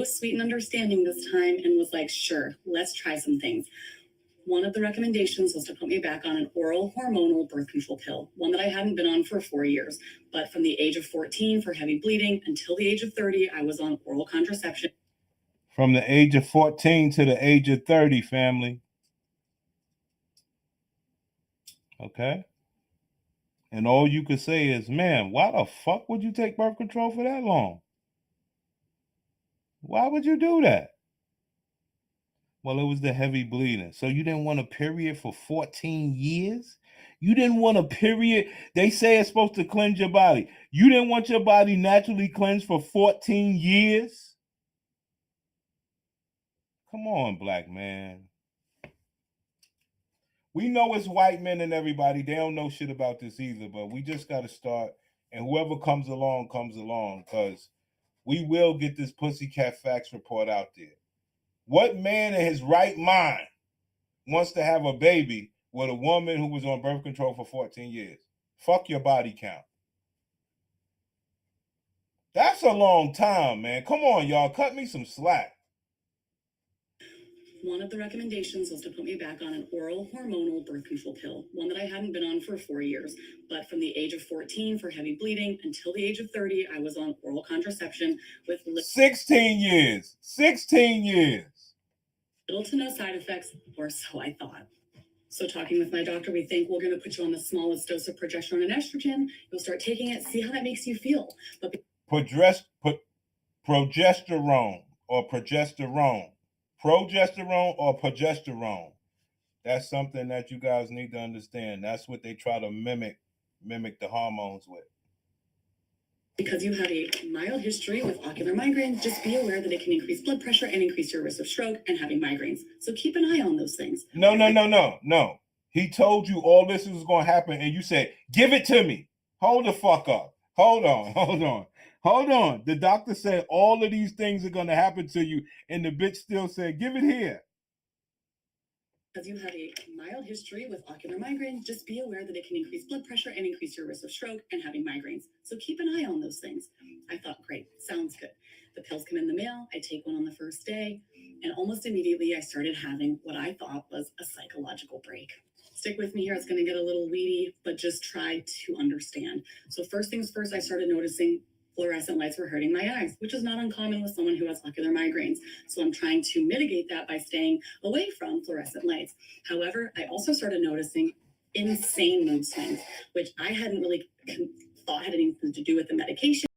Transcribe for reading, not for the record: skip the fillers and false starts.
was sweet and understanding this time and was like, sure, let's try some things. One of the recommendations was to put me back on an oral hormonal birth control pill, one that I hadn't been on for 4 years. But from the age of 14 for heavy bleeding until the age of 30, I was on oral contraception. From the age of 14 to the age of 30, family. Okay? And all you could say is, man, why the fuck would you take birth control for that long? Why would you do that? Well, it was the heavy bleeding. So you didn't want a period for 14 years? You didn't want a period. They say it's supposed to cleanse your body. You didn't want your body naturally cleansed for 14 years? Come on, black man. We know it's white men and everybody. They don't know shit about this either, but we just got to start. And whoever comes along, because we will get this Pussycat Facts report out there. What man in his right mind wants to have a baby with a woman who was on birth control for 14 years? Fuck your body count. That's a long time, man. Come on, y'all. Cut me some slack. One of the recommendations was to put me back on an oral hormonal birth control pill, one that I hadn't been on for 4 years. But from the age of 14 for heavy bleeding until the age of 30, I was on oral contraception with 16 years. 16 years. Little to no side effects, or so I thought. So talking with my doctor, we think we're going to put you on the smallest dose of progesterone and estrogen. You'll start taking it, see how that makes you feel. But progesterone or progesterone. Progesterone or progesterone. That's something that you guys need to understand. That's what they try to mimic the hormones with. Because you have a mild history with ocular migraines, just be aware that it can increase blood pressure and increase your risk of stroke and having migraines. So keep an eye on those things. No. He told you all this was going to happen, and you said, give it to me. Hold the fuck up. Hold on. The doctor said all of these things are going to happen to you, and the bitch still said, give it here. Because you have a mild history with ocular migraines, just be aware that it can increase blood pressure and increase your risk of stroke and having migraines. So keep an eye on those things. I thought, great, sounds good. The pills come in the mail. I take one on the first day, and almost immediately I started having what I thought was a psychological break. Stick with me here. It's going to get a little weedy, but just try to understand. So first things first, I started noticing fluorescent lights were hurting my eyes, which is not uncommon with someone who has ocular migraines. So I'm trying to mitigate that by staying away from fluorescent lights. However, I also started noticing insane mood swings, which I hadn't really thought had anything to do with the medication.